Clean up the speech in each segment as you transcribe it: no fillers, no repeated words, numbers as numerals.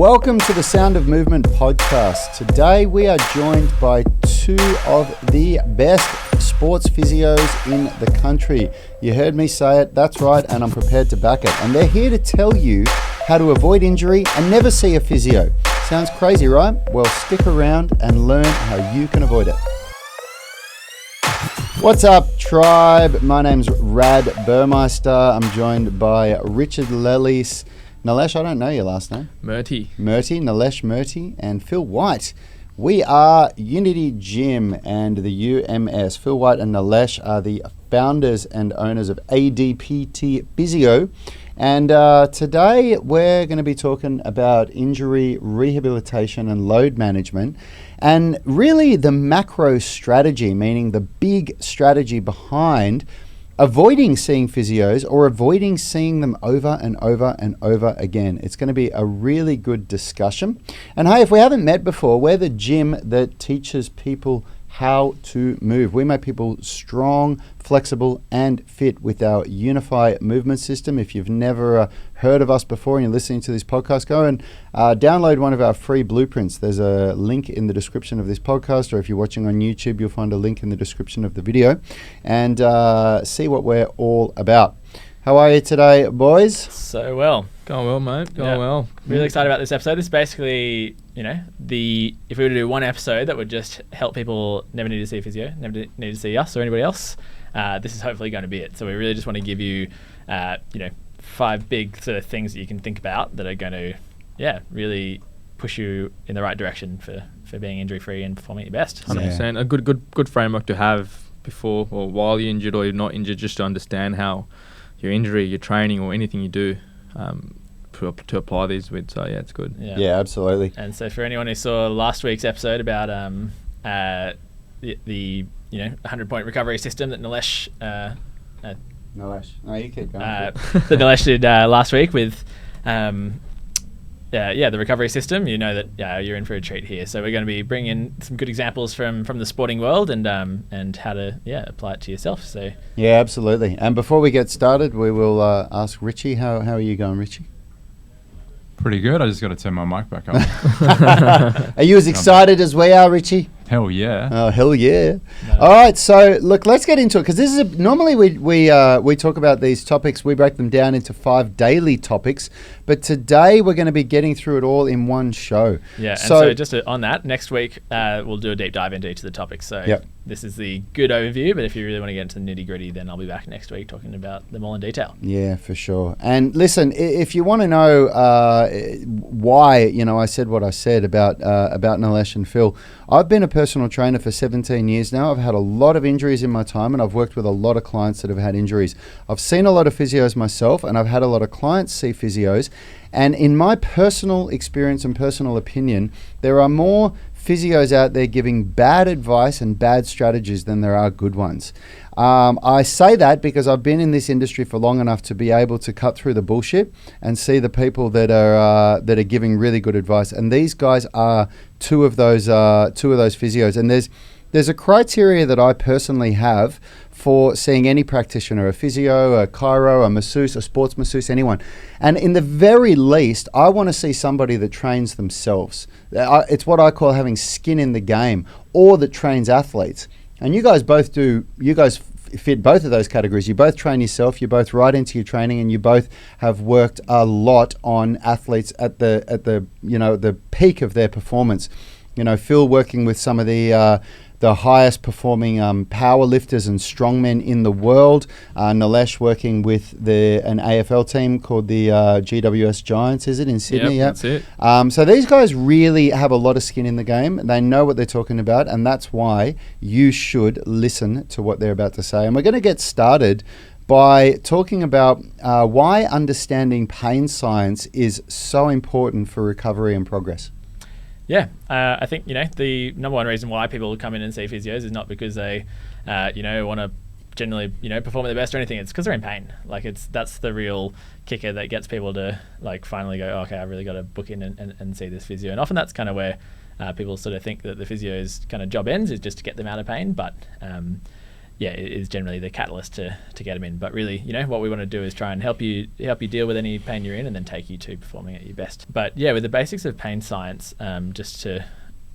Welcome to the Sound of Movement podcast. Today we are joined by two of the best sports physios in the country. You heard me say it, that's right, and I'm prepared to back it. And they're here to tell you how to avoid injury and never see a physio. Sounds crazy, right? Well, stick around and learn how you can avoid it. What's up, tribe? My name's Rad Burmeister. I'm joined by Richard Lellis. Nalesh, I don't know your last name. Nalesh Murty, and Phil White. We are Unity Gym and the UMS. Phil White and Nalesh are the founders and owners of ADPT Physio. And today we're going to be talking about injury rehabilitation and load management, and really the macro strategy, meaning the big strategy behind avoiding seeing physios or avoiding seeing them over and over and over again. It's going to be a really good discussion. And hey, if we haven't met before, we're the gym that teaches people how to move. We make people strong, flexible, and fit with our unified movement system. If you've never heard of us before and you're listening to this podcast, go and download one of our free blueprints. There's a link in the description of this podcast, or if you're watching on YouTube, you'll find a link in the description of the video, and see what we're all about. How are you today, boys? So well. Going well, mate. Going well. Really excited about this episode. This is basically, if we were to do one episode that would just help people never need to see a physio, never need to see us or anybody else, this is hopefully going to be it. So we really just want to give you, 5 big sort of things that you can think about that are going to, really push you in the right direction for being injury-free and performing at your best. 100%. A good framework to have before or while you're injured or you're not injured, just to understand how your injury, your training, or anything you do to apply these with. So yeah, it's good. Yeah, absolutely. And so for anyone who saw last week's episode about the 100-point recovery system that Nalesh No, you keep going. that Nalesh did last week with the recovery system, you know that you're in for a treat here. So we're going to be bringing in some good examples from the sporting world and how to apply it to yourself. So yeah, absolutely. And before we get started, we will ask Richie. How are you going, Richie? Pretty good. I just got to turn my mic back on. Are you as excited as we are, Richie? Hell yeah. Oh, hell yeah. No. All right, so look, let's get into it, because this is normally we talk about these topics, we break them down into 5 daily topics, but today we're going to be getting through it all in one show. Yeah, so just on that, next week we'll do a deep dive into each of the topics. So This is the good overview, but if you really want to get into the nitty-gritty, then I'll be back next week talking about them all in detail. Yeah, for sure. And listen, if you want to know why, I said what I said about Nalesh and Phil, I've been a personal trainer for 17 years now. I've had a lot of injuries in my time, and I've worked with a lot of clients that have had injuries. I've seen a lot of physios myself, and I've had a lot of clients see physios. And in my personal experience and personal opinion, there are more physios out there giving bad advice and bad strategies than there are good ones. I say that because I've been in this industry for long enough to be able to cut through the bullshit and see the people that are giving really good advice. And these guys are two of those physios. And there's a criteria that I personally have for seeing any practitioner, a physio, a chiro, a masseuse, a sports masseuse, anyone. And in the very least, I want to see somebody that trains themselves. It's what I call having skin in the game, or that trains athletes. And you guys fit both of those categories. You both train yourself, you're both right into your training, and you both have worked a lot on athletes at the peak of their performance. Phil working with some of the highest performing power lifters and strongmen in the world. Nalesh working with an AFL team called the GWS Giants, is it, in Sydney? Yep, that's it. So these guys really have a lot of skin in the game. They know what they're talking about, and that's why you should listen to what they're about to say. And we're going to get started by talking about why understanding pain science is so important for recovery and progress. Yeah, I think, the number one reason why people come in and see physios is not because they, want to generally, perform at their best or anything. It's because they're in pain. That's the real kicker that gets people to finally go, okay, I've really got to book in and see this physio. And often that's kind of where people sort of think that the physio's kind of job ends, is just to get them out of pain. But is generally the catalyst to get them in. But really, what we want to do is try and help you deal with any pain you're in, and then take you to performing at your best. But yeah, with the basics of pain science, just to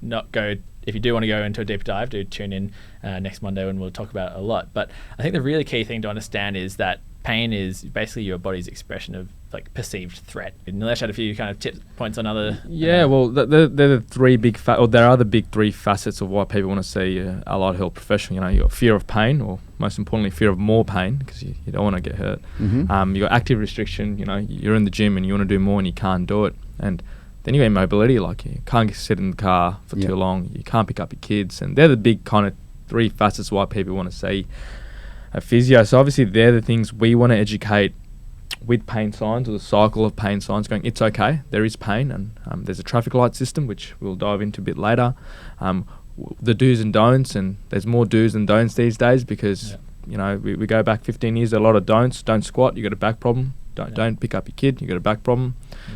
not go, if you do want to go into a deep dive, do tune in next Monday when we'll talk about it a lot. But I think the really key thing to understand is that pain is basically your body's expression of like perceived threat. Nalesh had a few kind of tip points on other. Well, they're the three big there are the big three facets of why people want to see a allied health professional. You got fear of pain, or most importantly, fear of more pain, because you don't want to get hurt. You got active restriction. You're in the gym and you want to do more and you can't do it. And then you got immobility, like you can't sit in the car for too long. You can't pick up your kids, and they're the big kind of three facets why people want to see a physio. So obviously they're the things we want to educate with pain signs, or the cycle of pain signs, going, it's okay, there is pain, and there's a traffic light system, which we'll dive into a bit later. The do's and don'ts, and there's more do's than don'ts these days, because we go back 15 years, a lot of don'ts. Don't squat, you got a back problem. Don't pick up your kid, you got a back problem.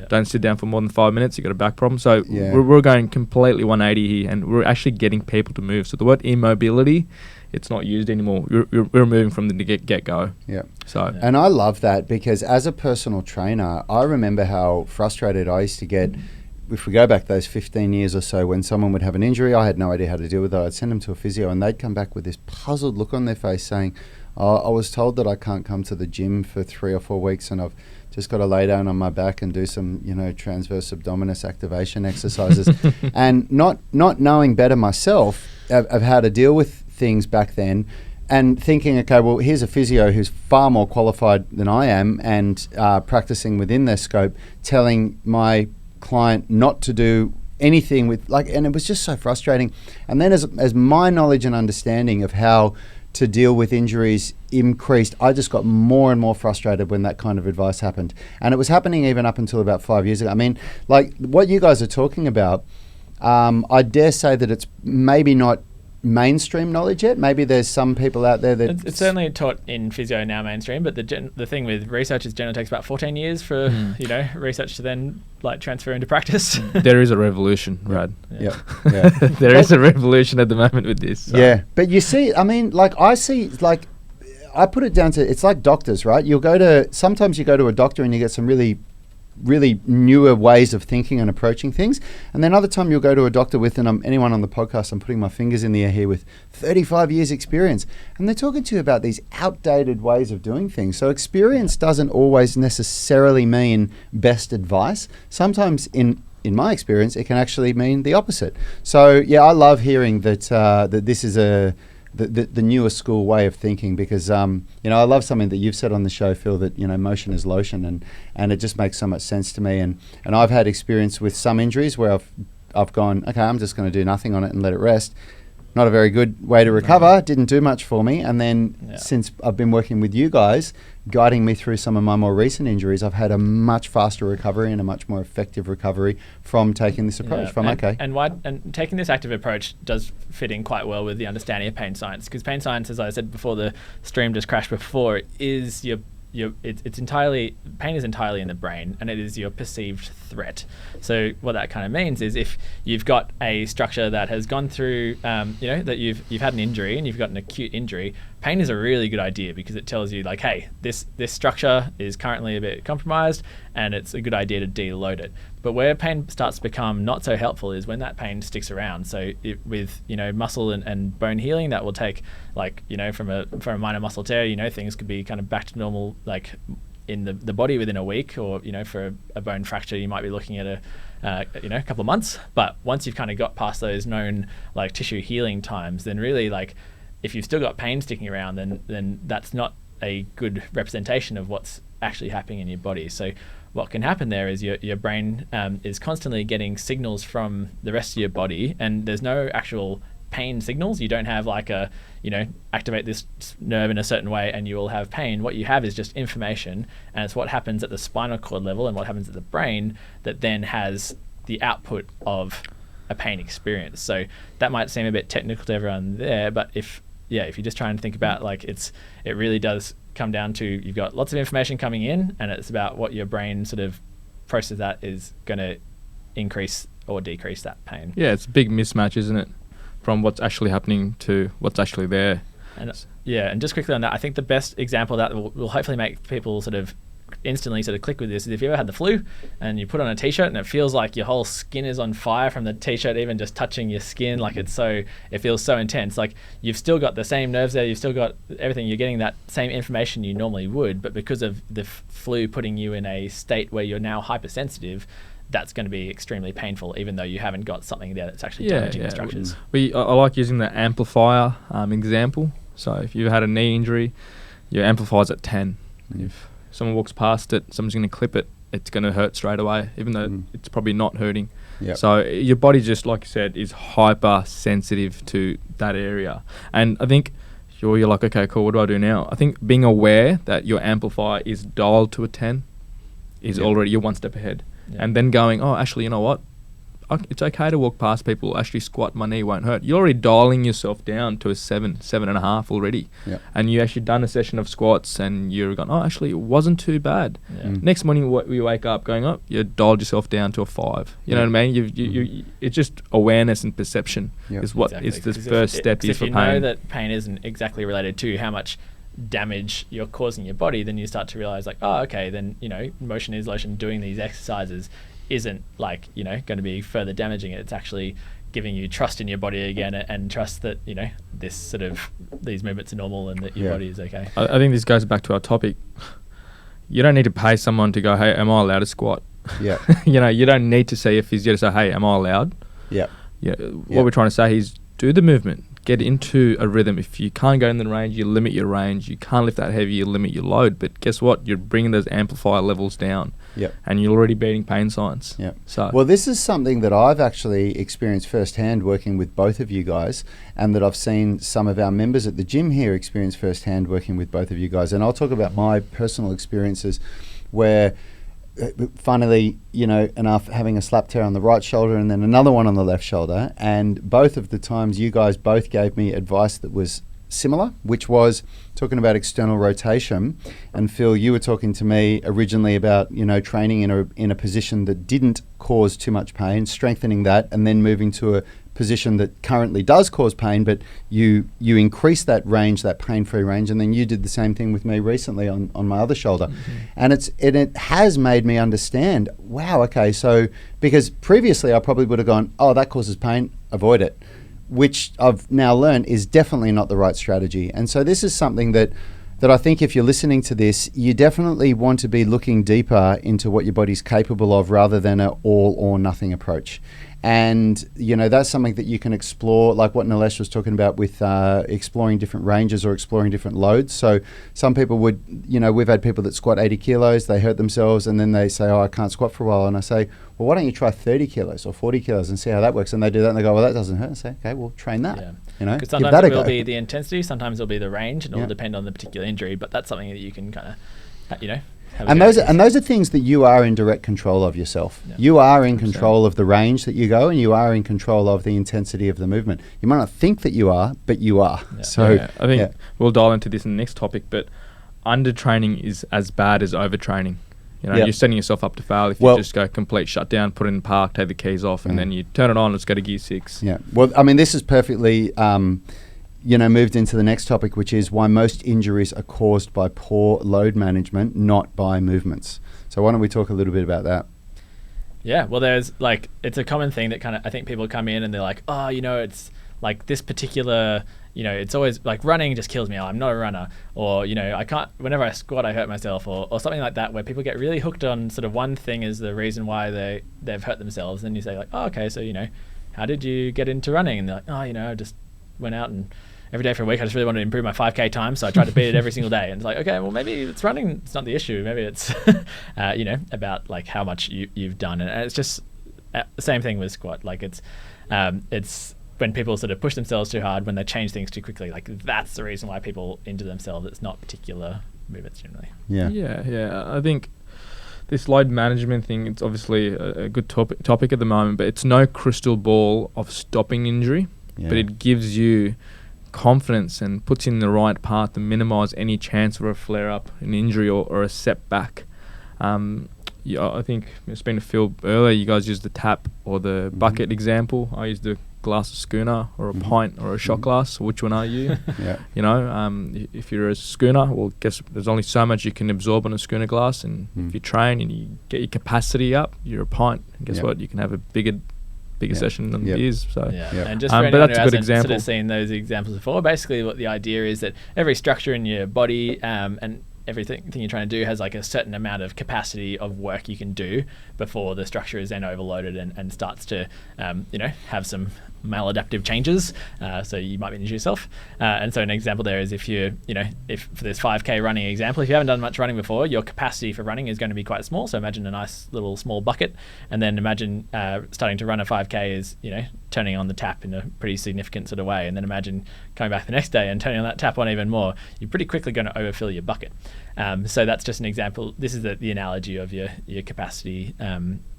Don't sit down for more than 5 minutes, you got a back problem. So we're going completely 180 here, and we're actually getting people to move. So the word immobility, it's not used anymore. We're moving from the get-go. Yeah. And I love that, because as a personal trainer, I remember how frustrated I used to get. If we go back those 15 years or so, when someone would have an injury, I had no idea how to deal with it. I'd send them to a physio, and they'd come back with this puzzled look on their face saying, I was told that I can't come to the gym for 3 or 4 weeks, and I've just got to lay down on my back and do some, transverse abdominis activation exercises. And not knowing better myself of how to deal with things back then, and thinking, okay, well, here's a physio who's far more qualified than I am, and practicing within their scope, telling my client not to do anything with, and it was just so frustrating. And then as my knowledge and understanding of how to deal with injuries increased, I just got more and more frustrated when that kind of advice happened. And it was happening even up until about 5 years ago. I mean, like what you guys are talking about, I dare say that it's maybe not mainstream knowledge yet. Maybe there's some people out there that it's certainly taught in physio now, mainstream, but the thing with research is generally takes about 14 years for research to then transfer into practice. There is a revolution, Rad. Yeah. There is a revolution at the moment with this. So. Yeah, but you see, I mean, I put it down to, it's like doctors, right? Sometimes you go to a doctor and you get some really newer ways of thinking and approaching things, and then other time you'll go to a doctor with, and anyone on the podcast, I'm putting my fingers in the air here, with 35 years experience, and they're talking to you about these outdated ways of doing things. So experience doesn't always necessarily mean best advice. Sometimes in my experience, it can actually mean the opposite. So yeah, I love hearing that that this is the newer school way of thinking, because I love something that you've said on the show, Phil, that motion is lotion, and it just makes so much sense to me. And I've had experience with some injuries where I've gone, okay, I'm just going to do nothing on it and let it rest. Not a very good way to recover. Didn't do much for me. And then since I've been working with you guys, guiding me through some of my more recent injuries, I've had a much faster recovery and a much more effective recovery from taking this approach. And taking this active approach does fit in quite well with the understanding of pain science, because pain science, as I said before, the stream just crashed before, is it's entirely, pain is entirely in the brain, and it is your perceived threat. So what that kind of means is, if you've got a structure that has gone through, that you've had an injury and you've got an acute injury, pain is a really good idea, because it tells you hey, this structure is currently a bit compromised, and it's a good idea to deload it. But where pain starts to become not so helpful is when that pain sticks around. So with muscle and bone healing, that will take from a minor muscle tear, things could be kind of back to normal in the body within a week, or for a bone fracture you might be looking at a couple of months. But once you've kind of got past those known tissue healing times, then really if you've still got pain sticking around, then that's not a good representation of what's actually happening in your body. So what can happen there is your brain is constantly getting signals from the rest of your body, and there's no actual pain signals. You don't have activate this nerve in a certain way and you will have pain. What you have is just information, and it's what happens at the spinal cord level and what happens at the brain that then has the output of a pain experience. So that might seem a bit technical to everyone there, but if you're just trying to think about it really does come down to, you've got lots of information coming in, and it's about what your brain sort of process that is going to increase or decrease that pain. Yeah, it's a big mismatch, isn't it, from what's actually happening to what's actually there. And Yeah, and just quickly on that, I think the best example that will hopefully make people sort of instantly sort of click with this is if you ever had the flu and you put on a t-shirt and it feels like your whole skin is on fire from the t-shirt even just touching your skin, like it feels so intense. Like you've still got the same nerves there, you've still got everything, you're getting that same information you normally would, but because of the flu putting you in a state where you're now hypersensitive, that's going to be extremely painful, even though you haven't got something there that's actually damaging the structures. I like using the amplifier example. So if you've had a knee injury, your amplifier's at 10. If someone walks past it, someone's going to clip it, it's going to hurt straight away, even though it's probably not hurting. Yep. So your body, just like you said, is hypersensitive to that area. And I think you're like, okay, cool, what do I do now? I think being aware that your amplifier is dialed to a 10 is already, you're one step ahead. Yep. And then going, oh, actually, you know what? It's okay to walk past people, actually squat, my knee won't hurt. You're already dialing yourself down to a 7.5 already. Yep. And you actually done a session of squats and you're going, oh, actually, it wasn't too bad. Yeah. Next morning, you wake up going, oh, you dialed yourself down to a 5. You know what I mean? You it's just awareness and perception is what is the first step is for pain. If you know that pain isn't exactly related to how much damage you're causing your body, then you start to realize like, oh, okay, then, motion isolation, doing these exercises isn't like, going to be further damaging it. It's actually giving you trust in your body again and trust that, this sort of, these movements are normal and that your body is okay. I think this goes back to our topic. You don't need to pay someone to go, hey, am I allowed to squat? Yeah. You don't need to see a physio to say, hey, am I allowed? Yeah. What we're trying to say is do the movement. Get into a rhythm. If you can't go in the range, you limit your range. You can't lift that heavy, you limit your load. But guess what? You're bringing those amplifier levels down. Yep. And you're already beating pain signs. Yep. Well, this is something that I've actually experienced firsthand working with both of you guys, and that I've seen some of our members at the gym here experience firsthand working with both of you guys. And I'll talk about my personal experiences where funnily, enough, having a slap tear on the right shoulder and then another one on the left shoulder. And both of the times you guys both gave me advice that was similar, which was talking about external rotation. And Phil, you were talking to me originally about, training in a position that didn't cause too much pain, strengthening that, and then moving to a position that currently does cause pain, but you increase that range, that pain-free range, and then you did the same thing with me recently on my other shoulder. And it has made me understand, wow, okay, so because previously I probably would have gone, oh, that causes pain, avoid it, which I've now learned is definitely not the right strategy. And so this is something that I think if you're listening to this, you definitely want to be looking deeper into what your body's capable of rather than an all or nothing approach. And, that's something that you can explore, like what Nalesh was talking about with exploring different ranges or exploring different loads. So some people would, we've had people that squat 80 kilos, they hurt themselves, and then they say, oh, I can't squat for a while. And I say, well, why don't you try 30 kilos or 40 kilos and see how that works? And they do that and they go, well, that doesn't hurt. I say, okay, well, train that. Yeah. Because sometimes it will be the intensity, sometimes it'll be the range, and it will depend on the particular injury, but that's something that you can kind of, And those are things that you are in direct control of yourself. Yeah. You are in control of the range that you go, and you are in control of the intensity of the movement. You might not think that you are, but you are. Yeah. So I think we'll dial into this in the next topic, but undertraining is as bad as overtraining. You're setting yourself up to fail if you just go complete shutdown, put it in park, take the keys off, and then you turn it on, let's go to gear 6. Yeah. Well, I mean, this is perfectly moved into the next topic, which is why most injuries are caused by poor load management, not by movements. So why don't we talk a little bit about that? Yeah, well, there's it's a common thing that I think people come in and they're like, oh, it's like this particular, it's always like running just kills me. Oh, I'm not a runner. Or, I can't, whenever I squat, I hurt myself or something like that, where people get really hooked on sort of one thing as the reason why they've hurt themselves. And you say like, oh, okay, so, how did you get into running? And they're like, oh, I just went out and every day for a week, I just really wanted to improve my 5K time, so I tried to beat it every single day. And it's like, okay, well, maybe it's running. It's not the issue. Maybe it's, about like how much you've done. And it's just the same thing with squat. Like it's when people sort of push themselves too hard, when they change things too quickly. Like that's the reason why people injure themselves. It's not particular movements generally. Yeah. I think this load management thing, it's obviously a good topic at the moment, but it's no crystal ball of stopping injury, but it gives you confidence and puts you in the right path to minimize any chance of a flare-up, an injury or a setback. yeah, I think speaking to Phil earlier, you guys used the tap or the bucket example. I used the glass of schooner or a pint or a shot glass. Which one are you? Yeah. You know, if you're a schooner, well, guess there's only so much you can absorb on a schooner glass, and if you train and you get your capacity up, you're a pint. And guess what? You can have a bigger session than beers. So and just but for anyone that's who a good hasn't example. sort of seen those examples before, basically what the idea is that every structure in your body and everything you're trying to do has like a certain amount of capacity of work you can do before the structure is then overloaded and starts to have some maladaptive changes, so you might injure yourself. And so an example there is if for this 5K running example, if you haven't done much running before, your capacity for running is going to be quite small. So imagine a nice little small bucket, and then imagine starting to run a 5K is turning on the tap in a pretty significant sort of way, and then imagine coming back the next day and turning on that tap on even more. You're pretty quickly going to overfill your bucket. So that's just an example. This is the analogy of your capacity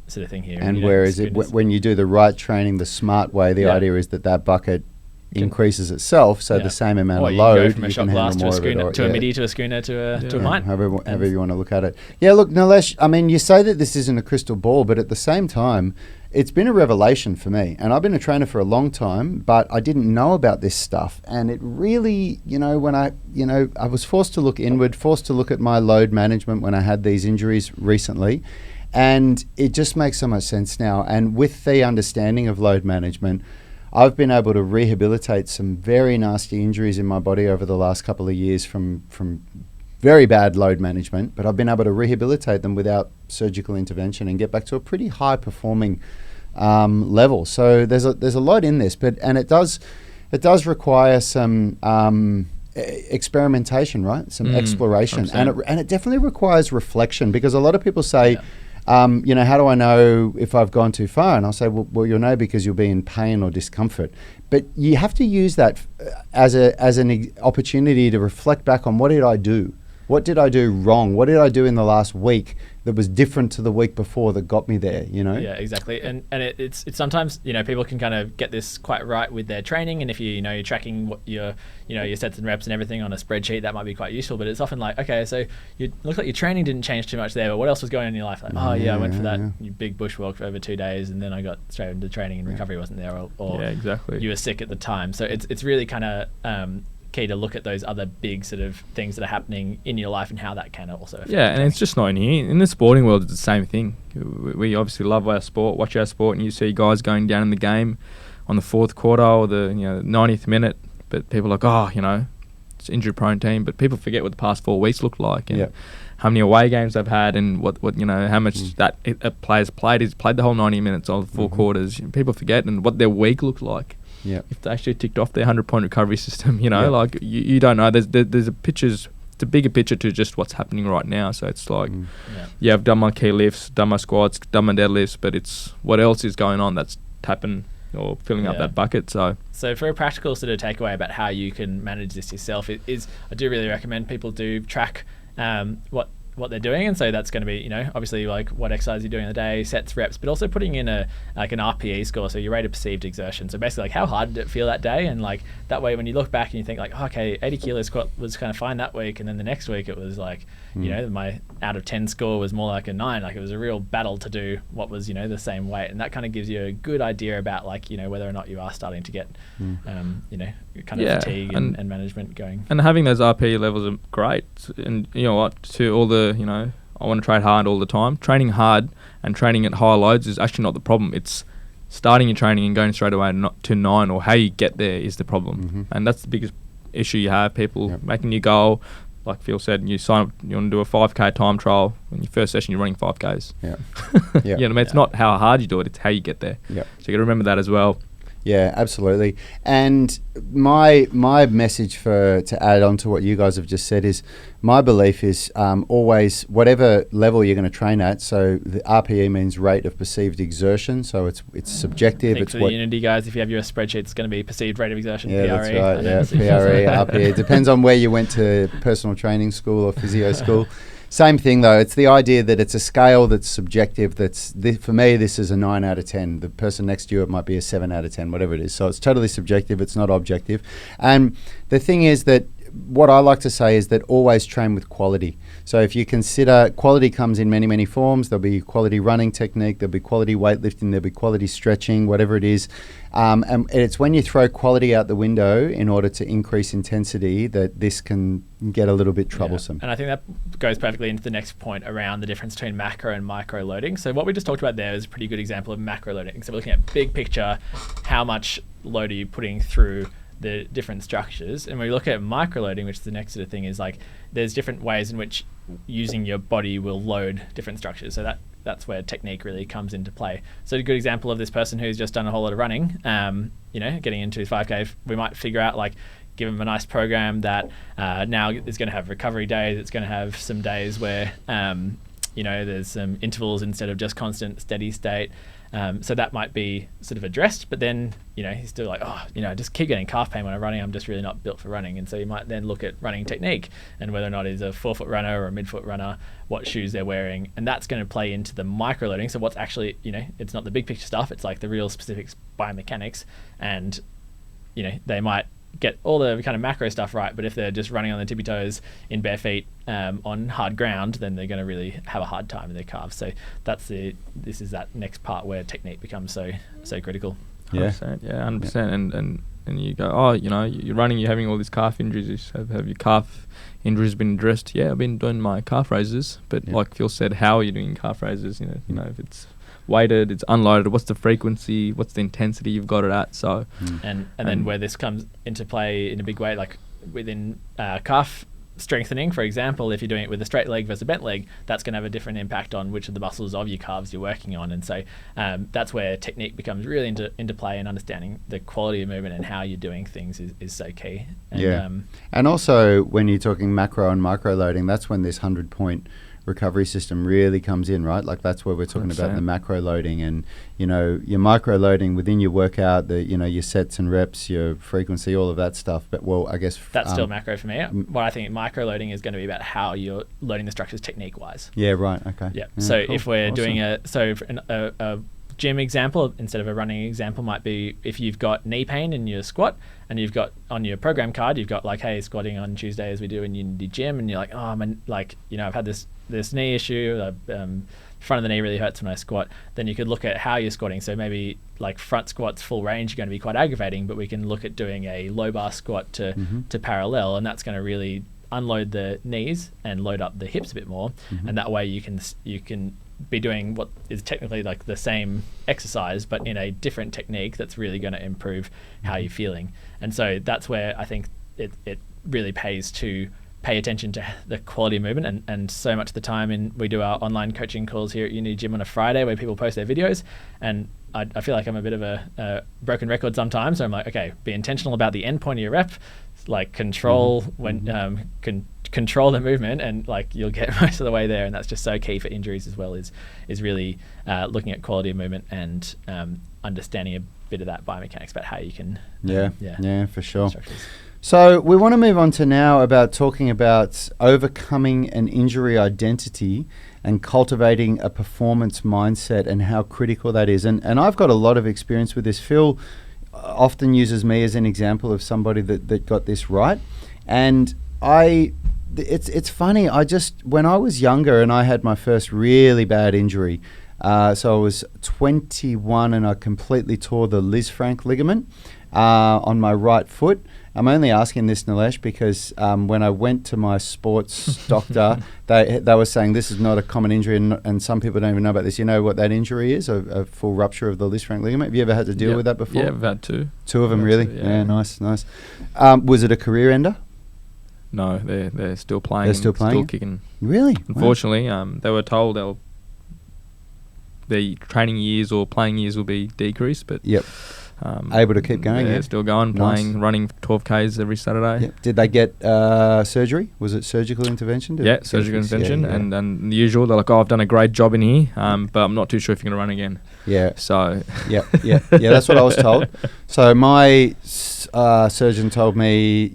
sort of thing here. And whereas when you do the right training the smart way, the idea is that bucket increases itself, so the same amount of load, go from a shot glass to a schooner, to a midi, to a schooner, to a pint. However you want to look at it. Yeah, look, Nalesh, I mean, you say that this isn't a crystal ball, but at the same time, it's been a revelation for me. And I've been a trainer for a long time, but I didn't know about this stuff. And it really, when I was forced to look inward, forced to look at my load management when I had these injuries recently. And it just makes so much sense now. And with the understanding of load management, I've been able to rehabilitate some very nasty injuries in my body over the last couple of years from very bad load management, but I've been able to rehabilitate them without surgical intervention and get back to a pretty high performing level. So there's a lot in this, and it does require some experimentation, right? Some exploration, 100%. and it definitely requires reflection, because a lot of people say, how do I know if I've gone too far? And I'll say, well, you'll know because you'll be in pain or discomfort. But you have to use that as an opportunity to reflect back on, what did I do? What did I do wrong? What did I do in the last week that was different to the week before that got me there, Yeah, exactly. And it's sometimes, people can kind of get this quite right with their training. And if you're tracking what your sets and reps and everything on a spreadsheet, that might be quite useful. But it's often like, okay, so you looks like your training didn't change too much there, but what else was going on in your life? Like, I went for that big bushwalk for over 2 days, and then I got straight into training and recovery wasn't there, or exactly. You were sick at the time. So it's really kind of key to look at those other big sort of things that are happening in your life and how that can also affect and it's just not in here. In the sporting world, it's the same thing. We obviously love our sport, watch our sport, and you see guys going down in the game on the fourth quarter or the 90th minute, but people are like, it's an injury prone team, but people forget what the past 4 weeks looked like, and how many away games they've had, and what how much that a player's played. He's played the whole 90 minutes of 4 quarters. People forget, and what their week looked like. Yeah, if they actually ticked off their 100-point recovery system, like you don't know. There's a pictures. It's a bigger picture to just what's happening right now. So it's like, I've done my key lifts, done my squats, done my deadlifts, but it's what else is going on that's tapping or filling up that bucket. So for a practical sort of takeaway about how you can manage this yourself, I do really recommend people do track what they're doing, and so that's going to be obviously like what exercise you're doing in the day, sets, reps, but also putting in an RPE score, so your rate of perceived exertion. So basically, like, how hard did it feel that day, and like that way when you look back and you think like, okay, 80 kilo squat was kind of fine that week, and then the next week it was like my out of 10 score was more like a 9. Like, it was a real battle to do what was the same weight, and that kind of gives you a good idea about like whether or not you are starting to get kind of fatigue and management going. And having those RPE levels are great, and to all the I want to train hard all the time. Training hard and training at high loads is actually not the problem. It's starting your training and going straight away to 9, or how you get there is the problem. And that's the biggest issue you have. People making your goal, like Phil said, you sign up, you want to do a 5K time trial. In your first session, you're running 5Ks. It's not how hard you do it, it's how you get there. So you got to remember that as well. Yeah, absolutely. And my message to add on to what you guys have just said is, my belief is always, whatever level you're going to train at, so the RPE means rate of perceived exertion, so it's subjective. It's for the Unity guys, if you have your spreadsheet, it's going to be perceived rate of exertion, PRE. That's right, PRE, RPE. It depends on where you went to personal training school or physio school. Same thing though, it's the idea that it's a scale that's subjective. For me, this is a 9 out of 10. The person next to you, it might be a 7 out of 10, whatever it is. So it's totally subjective, it's not objective. And the thing is that what I like to say is that always train with quality. So if you consider quality comes in many, many forms, there'll be quality running technique, there'll be quality weightlifting, there'll be quality stretching, whatever it is. And it's when you throw quality out the window in order to increase intensity that this can get a little bit troublesome. And I think that goes perfectly into the next point around the difference between macro and micro loading. So what we just talked about there is a pretty good example of macro loading. So we're looking at big picture, how much load are you putting through the different structures. And when we look at microloading, which is the next sort of thing, is like there's different ways in which using your body will load different structures. So that's where technique really comes into play. So a good example of this person who's just done a whole lot of running, getting into 5K, we might figure out, like, give them a nice program that now is going to have recovery days. It's going to have some days where there's some intervals instead of just constant steady state. So that might be sort of addressed, but then, he's still like, I just keep getting calf pain when I'm running. I'm just really not built for running. And so you might then look at running technique and whether or not he's a 4-foot runner or a mid-foot runner, what shoes they're wearing. And that's going to play into the micro loading. So what's actually, it's not the big picture stuff. It's like the real specific biomechanics. And, they might get all the kind of macro stuff right, but if they're just running on their tippy toes in bare feet on hard ground, then they're going to really have a hard time in their calves. So this is that next part where technique becomes so critical. 100%, 100%. And you go, you're running, you're having all these calf injuries. Have your calf injuries been addressed? Yeah, I've been doing my calf raises, but like Phil said, how are you doing calf raises? If it's weighted, it's unloaded, what's the frequency, what's the intensity you've got it at? So and then where this comes into play in a big way, like within calf strengthening, for example, if you're doing it with a straight leg versus a bent leg, that's going to have a different impact on which of the muscles of your calves you're working on. And so that's where technique becomes really into play, and understanding the quality of movement and how you're doing things is so key. And, and also when you're talking macro and micro loading, that's when this 100-point recovery system really comes in, right? Like that's where we're talking about the macro loading, and your micro loading within your workout, your sets and reps, your frequency, all of that stuff. But I guess that's still macro for me. What I think micro loading is going to be about how you're loading the structures technique wise. Yeah, right. Okay. Yeah. So cool. If we're doing a gym example instead of a running example might be if you've got knee pain in your squat and you've got on your program card, you've got like, hey, squatting on Tuesday as we do in Unity Gym, and you're like, I've had this knee issue, front of the knee really hurts when I squat. Then you could look at how you're squatting. So maybe like front squats full range are going to be quite aggravating, but we can look at doing a low bar squat to parallel, and that's going to really unload the knees and load up the hips a bit more. And that way you can be doing what is technically like the same exercise but in a different technique that's really going to improve how you're feeling. And so that's where I think it really pays to pay attention to the quality of movement, and so much of the time we do our online coaching calls here at Unity Gym on a Friday where people post their videos, and I feel like I'm a bit of a broken record sometimes. So I'm like, okay, be intentional about the end point of your rep, like control control the movement, and like you'll get most of the way there. And that's just so key for injuries as well, is really looking at quality of movement and understanding a bit of that biomechanics about how you can for sure. So we want to move on to now about talking about overcoming an injury identity and cultivating a performance mindset and how critical that is. And I've got a lot of experience with this. Phil often uses me as an example of somebody that got this right. And it's funny, when I was younger and I had my first really bad injury, so I was 21 and I completely tore the Lisfranc ligament on my right foot. I'm only asking this, Nalesh, because when I went to my sports doctor, they were saying this is not a common injury, and some people don't even know about this. You know what that injury is? A full rupture of the Lisfranc ligament. Have you ever had to deal with that before? Yeah, I've had two. Two of them, really? Yeah, nice. Was it a career ender? No, they're still playing. They're still playing? Still kicking. Really? Unfortunately, they were told their training years or playing years will be decreased, but able to keep going. Yeah, still going, playing, running 12Ks every Saturday. Yep. Did they get surgery? Was it surgical intervention? Surgical intervention, and the usual. They're like, "Oh, I've done a great job in here, but I'm not too sure if you're going to run again." Yeah. So. Yeah. That's what I was told. So my surgeon told me,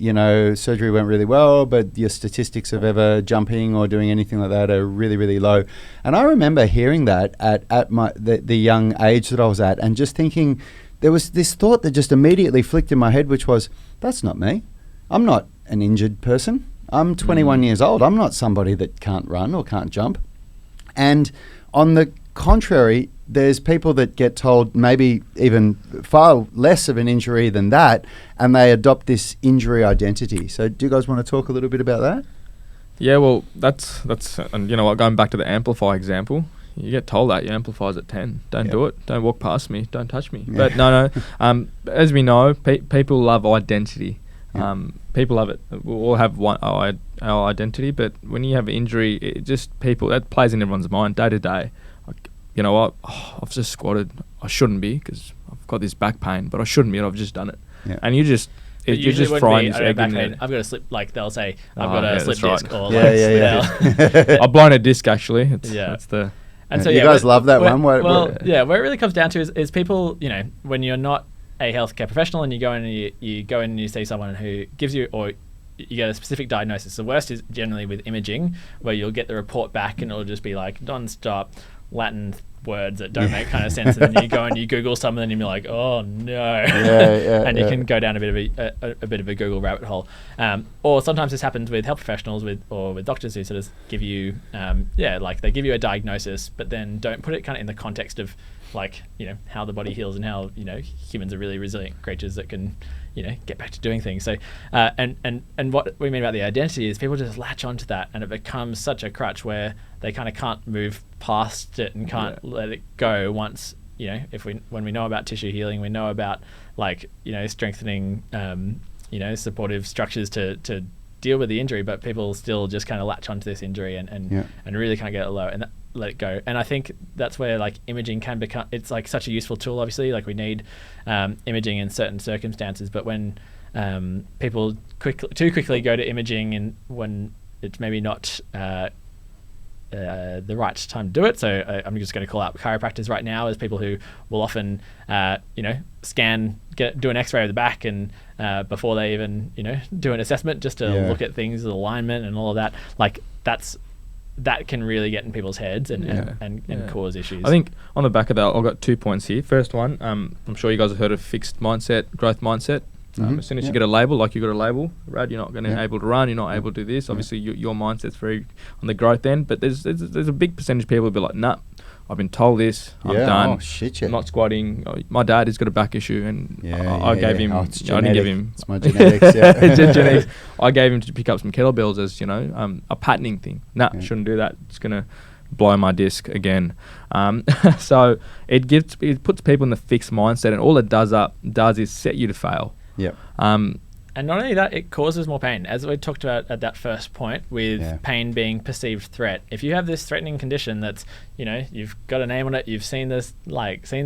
surgery went really well, but your statistics of ever jumping or doing anything like that are really, really low. And I remember hearing that at the young age that I was at, and just thinking, there was this thought that just immediately flicked in my head, which was, that's not me. I'm not an injured person. I'm 21 years old. I'm not somebody that can't run or can't jump. And on the contrary, there's people that get told maybe even far less of an injury than that, and they adopt this injury identity. So do you guys want to talk a little bit about that? Yeah, well, that's and you know what, going back to the amplify example, you get told that your amplifier's at 10. Don't do it. Don't walk past me. Don't touch me. Yeah. But no. As we know, people love identity. People love it. We all have our identity, but when you have an injury, it just that plays in everyone's mind day to day. Like, you know what? I've just squatted. I shouldn't be because I've got this back pain, but I shouldn't be. And I've just done it. Yeah. And you just frying this egg in there. I've got a slip. Like they'll say, I've got a slip disc. Or I've blown a disc actually. That's the. And so you guys love that one. Where it really comes down to is people, you know, when you're not a healthcare professional and you go in and you see someone who gives you, or you get a specific diagnosis. The worst is generally with imaging, where you'll get the report back and it'll just be like non-stop Latin words that don't make kind of sense, and then you go and you Google something and you're like, oh no, and you can go down a bit of a Google rabbit hole. Or sometimes this happens with health professionals or with doctors who sort of give you, like they give you a diagnosis, but then don't put it kind of in the context of like, you know, how the body heals and how, you know, humans are really resilient creatures that can, you know, get back to doing things. So, and what we mean about the identity is people just latch onto that, and it becomes such a crutch where they kind of can't move past it and can't let it go. Once, you know, when we know about tissue healing, we know about, like, you know, strengthening, you know, supportive structures to deal with the injury, but people still just kind of latch onto this injury and really kind of get it low and let it go. And I think that's where, like, imaging can become, it's like such a useful tool. Obviously, like, we need imaging in certain circumstances, but when people too quickly go to imaging and when it's maybe not the right time to do it. So I'm just going to call out chiropractors right now as people who will often, you know, do an X-ray of the back and before they even, you know, do an assessment just to look at things, alignment and all of that. Like that can really get in people's heads and cause issues. I think on the back of that, I've got 2 points here. First one, I'm sure you guys have heard of fixed mindset, growth mindset. As soon as you get a label, like you got a label, Rad, you're not going to able to run, you're not able to do this. Obviously, your mindset's very on the growth end, but there's a big percentage of people who'll be like, nah, I've been told this, I'm done. Oh, shit, yeah. I'm not squatting. My dad has got a back issue, and I gave him. I didn't give him. It's my genetics. It's genetics. I gave him to pick up some kettlebells as, you know, a patterning thing. Shouldn't do that. It's gonna blow my disc again. So it puts people in the fixed mindset, and all it does is set you to fail. Yeah. And not only that, it causes more pain. As we talked about at that first point with pain being perceived threat. If you have this threatening condition that's, you know, you've got a name on it, you've seen the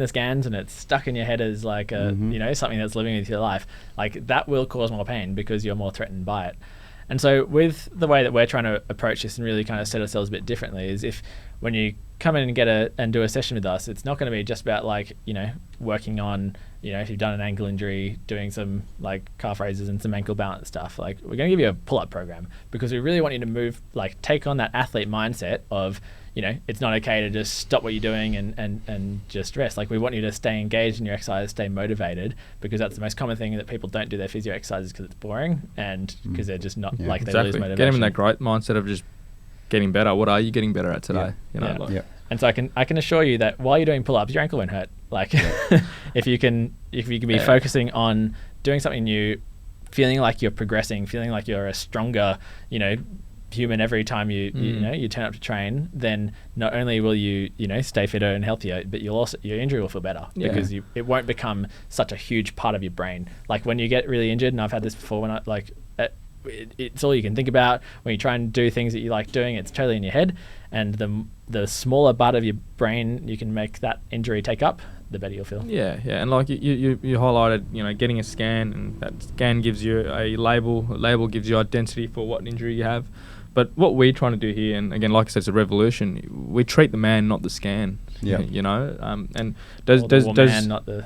scans and it's stuck in your head as like a, you know, something that's living with your life, like that will cause more pain because you're more threatened by it. And so with the way that we're trying to approach this and really kind of set ourselves a bit differently is if when you come in and do a session with us, it's not going to be just about like, you know, working on, you know, if you've done an ankle injury, doing some like calf raises and some ankle balance stuff. Like we're going to give you a pull-up program because we really want you to move, like take on that athlete mindset of, you know, it's not okay to just stop what you're doing and just rest. Like we want you to stay engaged in your exercise, stay motivated, because that's the most common thing that people don't do their physio exercises because it's boring and because they're just not like they lose motivation. Get them in that great mindset of just getting better. What are you getting better at today? You know, And so I can assure you that while you're doing pull-ups, your ankle won't hurt. Like if you can be focusing on doing something new, feeling like you're progressing, feeling like you're a stronger, you know, human every time you know you turn up to train, then not only will you know stay fitter and healthier, but you'll also, your injury will feel better because it won't become such a huge part of your brain. Like when you get really injured, and I've had this before, when I like it's all you can think about when you try and do things that you like doing. It's totally in your head, and the smaller part of your brain you can make that injury take up, the better you'll feel. And like you highlighted, you know, getting a scan, and that scan gives you a label. A label gives you identity for what injury you have. But what we're trying to do here, and again, like I said, it's a revolution. We treat the man, not the scan. You know, and does man, not the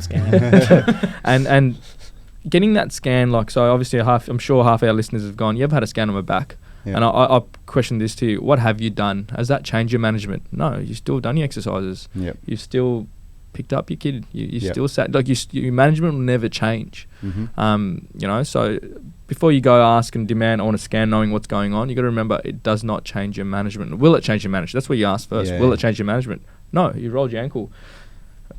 scan. and getting that scan, like, so obviously I'm sure half our listeners have gone, you've had a scan on my back. And I question this to you, what have you done? Has that changed your management? No, you've still done your exercises. You've still picked up your kid. You Yep. still sat, like your management will never change. Mm-hmm. So before you go ask and demand, I want a scan knowing what's going on, you got to remember it does not change your management. Will it change your management? That's what you ask first. Yeah. Will it change your management? No, you rolled your ankle.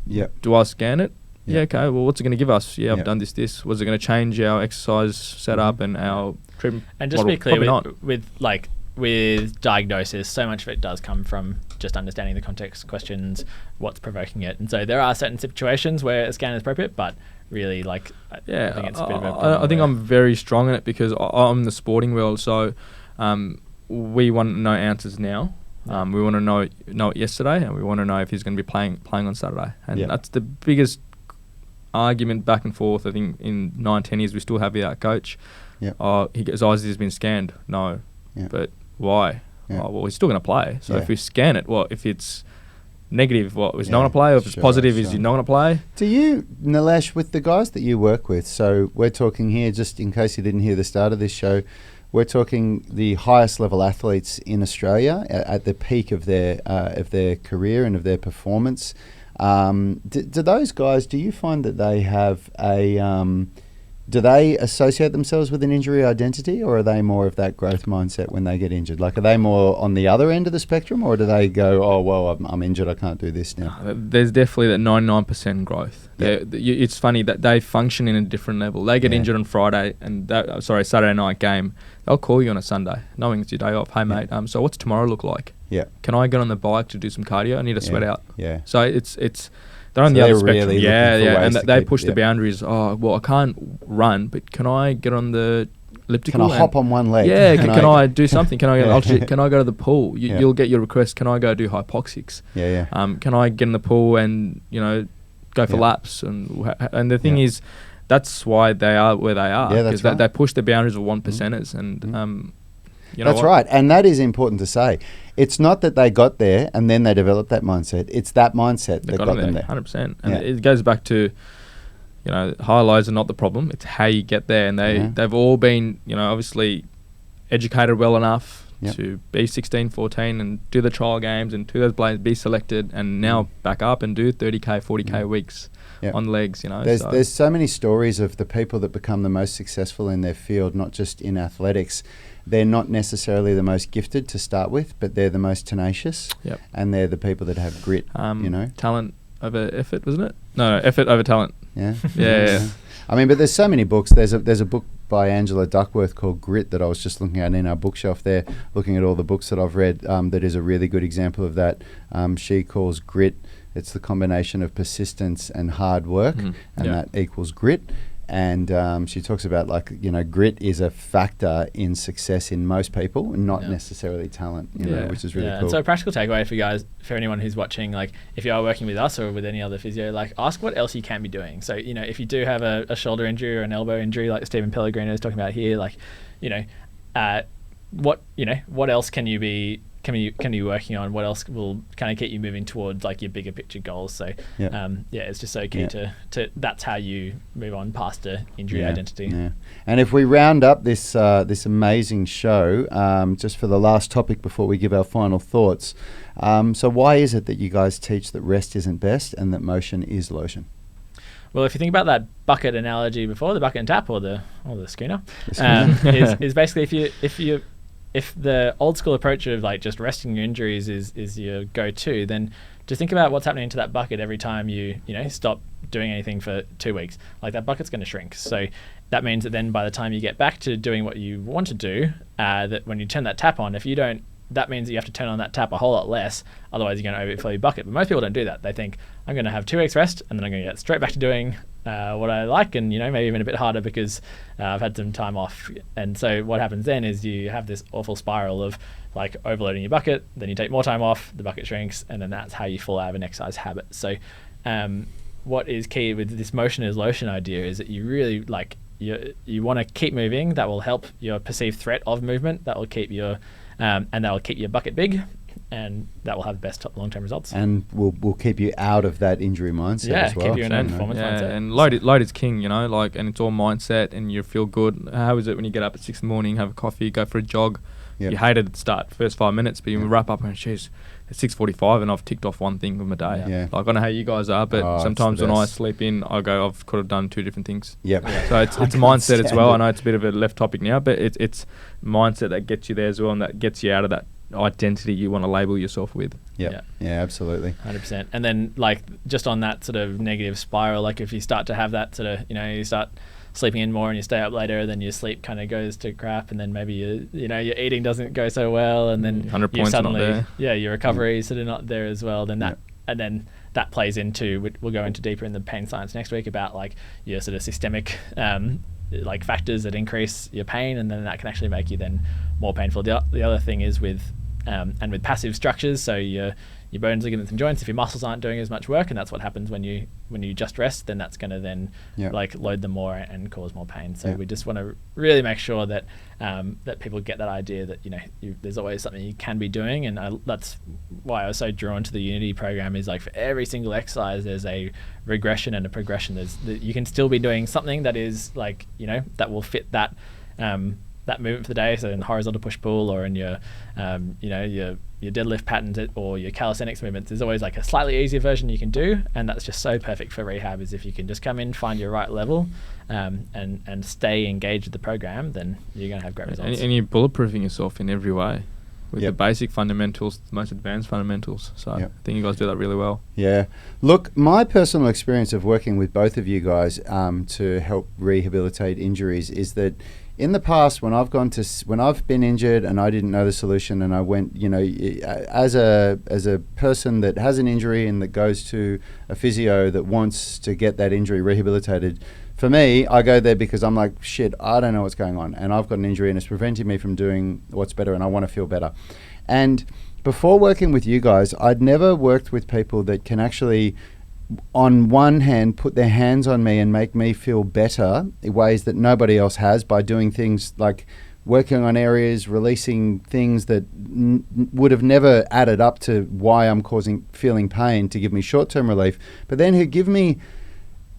Yep. Do I scan it? Yep. Yeah, okay. Well, what's it going to give us? Yeah, I've Yep. done this. Was it going to change our exercise setup and our treatment? And just to model? be clear, Probably not. with diagnosis, so much of it does come from just understanding the context, questions, what's provoking it. And so there are certain situations where a scan is appropriate, but really, I think it's a bit of a problem I think where- I'm very strong in it because I'm in the sporting world. So we want to know answers now. We want to know it yesterday, and we want to know if he's going to be playing on Saturday. And that's the biggest argument back and forth. I think in 9-10 years we still have our coach. Yep. His eyes has been scanned. No, Yep. but why? Yep. Oh, well, he's still going to play. So Yeah. if we scan it, if it's negative, he's not Yeah, going to play? Or if it's sure, positive, is sure. he not going to play? Do you, Nalesh, with the guys that you work with, so we're talking here, just in case you didn't hear the start of this show, we're talking the highest level athletes in Australia at the peak of their career and of their performance. Do those guys, do you find that they have do they associate themselves with an injury identity, or are they more of that growth mindset when they get injured? Like, are they more on the other end of the spectrum, or do they go, oh, well, I'm injured, I can't do this now? There's definitely that 99% growth. Yeah. It's funny that they function in a different level. They get injured on Friday and Saturday night game. They'll call you on a Sunday, knowing it's your day off. Hey mate, so what's tomorrow look like? Yeah. Can I get on the bike to do some cardio? I need to sweat out. Yeah. So it's they're on So the other they're spectrum. really Yeah, looking for yeah, ways and to they keep- push the boundaries. Oh, well, I can't run, but can I get on the elliptical? Can I hop on one leg? Yeah, can I do something? Can I Yeah. can I go to the pool? Yeah. You'll get your request. Can I go do hypoxics? Yeah. Can I get in the pool and go for Yeah. laps? And the thing is, that's why they are where they are. Yeah, that's because they right. push the boundaries of 1%ers, and That's right, and that is important to say. It's not that they got there and then they developed that mindset. It's that mindset They that got them there. 100%. And Yeah. it goes back to, high lows are not the problem. It's how you get there. And they've all been, obviously educated well enough Yep. to be 16, 14 and do the trial games and do those blades, be selected, and now back up and do 30K, 40K weeks Yep. on legs, There's so many stories of the people that become the most successful in their field, not just in athletics. They're not necessarily the most gifted to start with, but they're the most tenacious. Yep. And they're the people that have grit, Talent over effort, wasn't it? No, effort over talent. Yeah. Yeah. I mean, but there's so many books. There's a book by Angela Duckworth called Grit that I was just looking at in our bookshelf there, looking at all the books that I've read, that is a really good example of that. She calls grit, it's the combination of persistence and hard work, and that equals grit. And she talks about grit is a factor in success in most people, not necessarily talent, which is really cool. And so a practical takeaway for anyone who's watching, if you are working with us or with any other physio, ask what else you can be doing. So, if you do have a shoulder injury or an elbow injury, like Stephen Pellegrino is talking about here, what else can you be working on? What else will kind of get you moving towards your bigger picture goals? So it's just so key to that's how you move on past a injury identity. Yeah. And if we round up this this amazing show, just for the last topic before we give our final thoughts, so why is it that you guys teach that rest isn't best and that motion is lotion? Well, if you think about that bucket analogy before, the bucket and tap or the schooner, is basically if the old school approach of just resting your injuries is your go-to, then just think about what's happening to that bucket every time you stop doing anything for 2 weeks. That bucket's going to shrink. So that means that then by the time you get back to doing what you want to do, that when you turn that tap on, that means that you have to turn on that tap a whole lot less. Otherwise, you're going to overfill your bucket. But most people don't do that. They think, I'm going to have 2 weeks rest, and then I'm going to get straight back to doing what I like, and maybe even a bit harder because I've had some time off. And so what happens then is you have this awful spiral of overloading your bucket. Then you take more time off, the bucket shrinks, and then that's how you fall out of an exercise habit. So what is key with this motion is lotion idea is that you really you want to keep moving. That will help your perceived threat of movement. That will keep your and that will keep your bucket big, and that will have the best long-term results. And will keep you out of that injury mindset as well. Keep you in a performance mindset. And load is king, and it's all mindset, and you feel good. How is it when you get up at 6 a.m, have a coffee, go for a jog? Yep. You hate it at the start, first 5 minutes, but you wrap up and geez, It's 6:45 and I've ticked off one thing of my day. Yeah. Like, I don't know how you guys are, but it's sometimes the when I best. sleep in, I go, I've could have done 2 different things. Yep. So it's I a can't mindset as stand well. it. I know it's a bit of a left topic now, but it's mindset that gets you there as well, and that gets you out of that identity you want to label yourself with. Yep. Yeah, absolutely. 100%. And then, like, just on that sort of negative spiral, like if you start to have that sort of, you start sleeping in more and you stay up later, then your sleep kind of goes to crap, and then maybe your eating doesn't go so well, and then 100 you points are not suddenly there. your recovery is sort of not there as well. Then that plays into, we'll go into deeper in the pain science next week about like your sort of systemic like factors that increase your pain, and then that can actually make you then more painful. The other thing is with passive structures, so your bones, ligaments, and joints, if your muscles aren't doing as much work, and that's what happens when you just rest, then that's going to then like load them more and cause more pain. So we just want to really make sure that that people get that idea that there's always something you can be doing, and that's why I was so drawn to the Unity program. Is like for every single exercise there's a regression and a progression. You can still be doing something that is like that will fit that that movement for the day, so in horizontal push-pull or in your your deadlift patterns or your calisthenics movements, there's always like a slightly easier version you can do, and that's just so perfect for rehab. Is if you can just come in, find your right level, and stay engaged with the program, then you're going to have great results. And you're bulletproofing yourself in every way with the basic fundamentals, the most advanced fundamentals. So I think you guys do that really well. Yeah. Look, my personal experience of working with both of you guys to help rehabilitate injuries is that in the past, when I've been injured and I didn't know the solution, and I went, as a person that has an injury and that goes to a physio that wants to get that injury rehabilitated, for me, I go there because I'm like, shit, I don't know what's going on, and I've got an injury and it's preventing me from doing what's better, and I want to feel better. And before working with you guys, I'd never worked with people that can actually, on one hand, put their hands on me and make me feel better in ways that nobody else has, by doing things like working on areas, releasing things that would have never added up to why I'm feeling pain, to give me short-term relief. But then he'd give me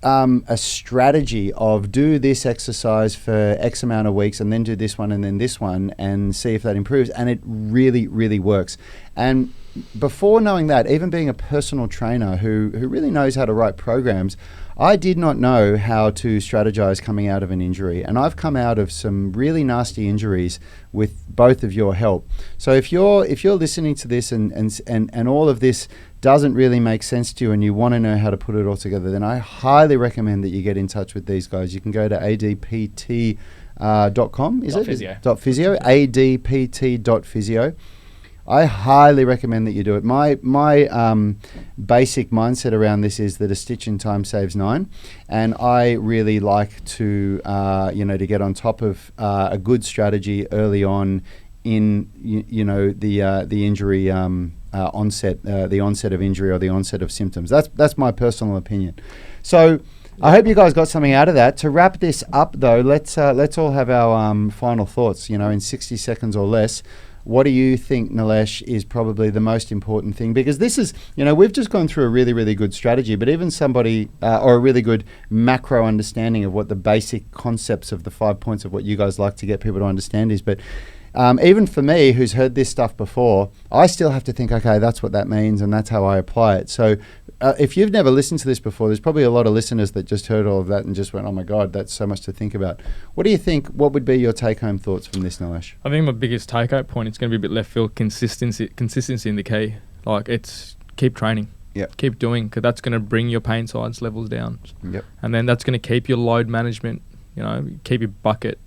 a strategy of do this exercise for X amount of weeks, and then do this one and then this one, and see if that improves. And it really, really works. And before knowing that, even being a personal trainer who really knows how to write programs, I did not know how to strategize coming out of an injury. And I've come out of some really nasty injuries with both of your help. So if you're listening to this and all of this doesn't really make sense to you and you want to know how to put it all together, then I highly recommend that you get in touch with these guys. You can go to adpt.com, is it? Physio. .physio, adpt.physio. I highly recommend that you do it. My basic mindset around this is that a stitch in time saves 9, and I really like to to get on top of a good strategy early on in the injury onset, the onset of injury or the onset of symptoms. That's my personal opinion. So I hope you guys got something out of that. To wrap this up, though, let's all have our final thoughts. In 60 seconds or less. What do you think, Nalesh, is probably the most important thing? Because this is, we've just gone through a really, really good strategy, but even somebody, or a really good macro understanding of what the basic concepts of the 5 points of what you guys like to get people to understand is. But even for me, who's heard this stuff before, I still have to think, okay, that's what that means, and that's how I apply it. So if you've never listened to this before, there's probably a lot of listeners that just heard all of that and just went, oh my God, that's so much to think about. What do you think? What would be your take-home thoughts from this, Nalesh? I think my biggest take-home point is going to be a bit left field, consistency in the key. Like, it's keep training. Yep. Keep doing, because that's going to bring your pain science levels down. Yep. And then that's going to keep your load management, keep your bucket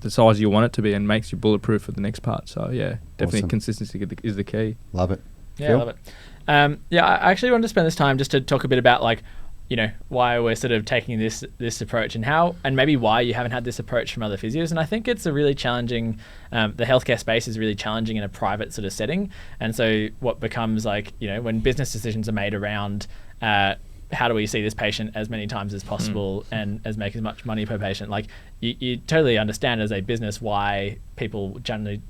the size you want it to be, and makes you bulletproof for the next part. So yeah, definitely awesome. Consistency is the key. Love it. Yeah, Phil? I love it. I actually wanted to spend this time just to talk a bit about why we're sort of taking this approach, and how, and maybe why you haven't had this approach from other physios. And I think it's a really challenging, the healthcare space is really challenging in a private sort of setting. And so what becomes when business decisions are made around how do we see this patient as many times as possible and make as much money per patient, you totally understand as a business why people generally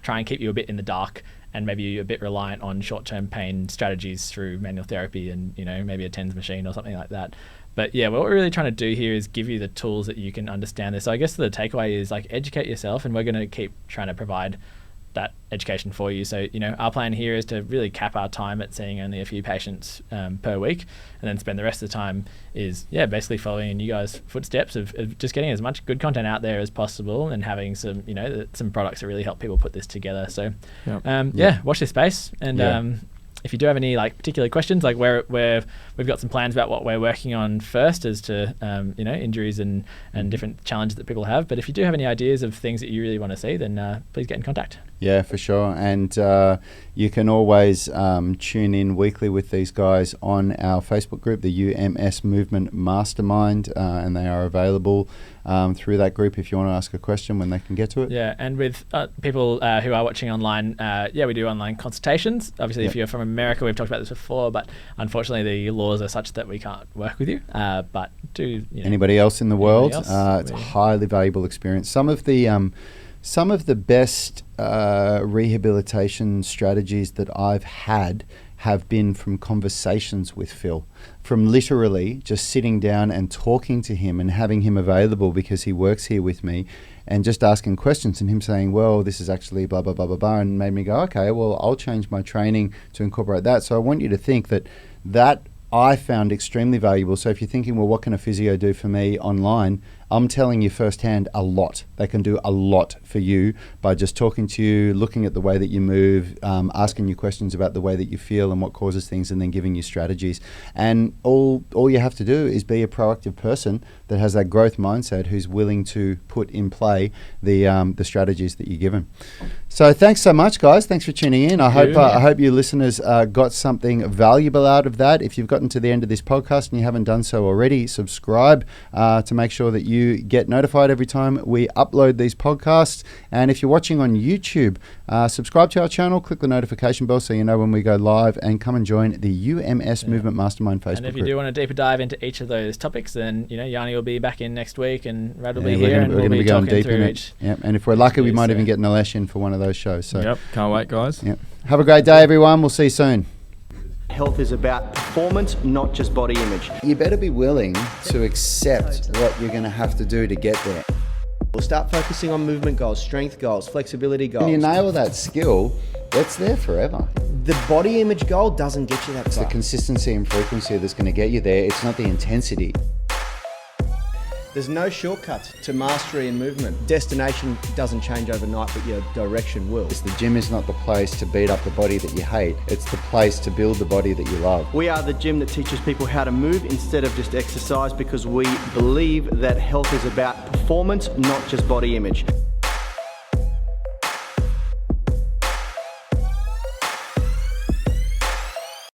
try and keep you a bit in the dark, and maybe you're a bit reliant on short-term pain strategies through manual therapy and maybe a TENS machine or something like that. But yeah, what we're really trying to do here is give you the tools that you can understand this. So I guess the takeaway is educate yourself, and we're going to keep trying to provide that education for you. So, our plan here is to really cap our time at seeing only a few patients per week, and then spend the rest of the time is basically following in you guys' footsteps of just getting as much good content out there as possible, and having some some products that really help people put this together. So watch this space, and if you do have any particular questions, where we've got some plans about what we're working on first as to injuries and different challenges that people have. But if you do have any ideas of things that you really want to see, then please get in contact. Yeah, for sure. And you can always tune in weekly with these guys on our Facebook group, the UMS Movement Mastermind, and they are available through that group if you want to ask a question when they can get to it. Yeah, and with people who are watching online, we do online consultations. Obviously, if you're from America, we've talked about this before, but unfortunately the laws are such that we can't work with you. But do anybody else in the world? It's a highly valuable experience. Some of the best rehabilitation strategies that I've had have been from conversations with Phil, from literally just sitting down and talking to him and having him available because he works here with me, and just asking questions and him saying, well, this is actually blah, blah, blah, blah, blah, and made me go, okay, well, I'll change my training to incorporate that. So I want you to think that I found extremely valuable. So if you're thinking, well, what can a physio do for me online? I'm telling you firsthand, a lot. They can do a lot for you by just talking to you, looking at the way that you move, asking you questions about the way that you feel and what causes things, and then giving you strategies. And all you have to do is be a proactive person that has that growth mindset, who's willing to put in play the strategies that you give them. So thanks so much, guys. Thanks for tuning in. I hope you listeners got something valuable out of that. If you've gotten to the end of this podcast and you haven't done so already, subscribe to make sure that you get notified every time we upload these podcasts. And if you're watching on YouTube, subscribe to our channel, click the notification bell so you know when we go live, and come and join the UMS Movement Mastermind Facebook group. And if you do want a deeper dive into each of those topics, then Yanni will be back in next week, and Rad will be here, and we'll be talking deep through each. Yep. And if we're lucky, we might even get Nalesh in for one of those shows. So yep, can't wait, guys. Yep. Have a great day, everyone. We'll see you soon. Health is about performance, not just body image. You better be willing to accept what you're going to have to do to get there. We'll start focusing on movement goals, strength goals, flexibility goals. When you nail that skill, it's there forever. The body image goal doesn't get you that far. It's the consistency and frequency that's going to get you there. It's not the intensity. There's no shortcuts to mastery and movement. Destination doesn't change overnight, but your direction will. The gym is not the place to beat up the body that you hate. It's the place to build the body that you love. We are the gym that teaches people how to move instead of just exercise, because we believe that health is about performance, not just body image.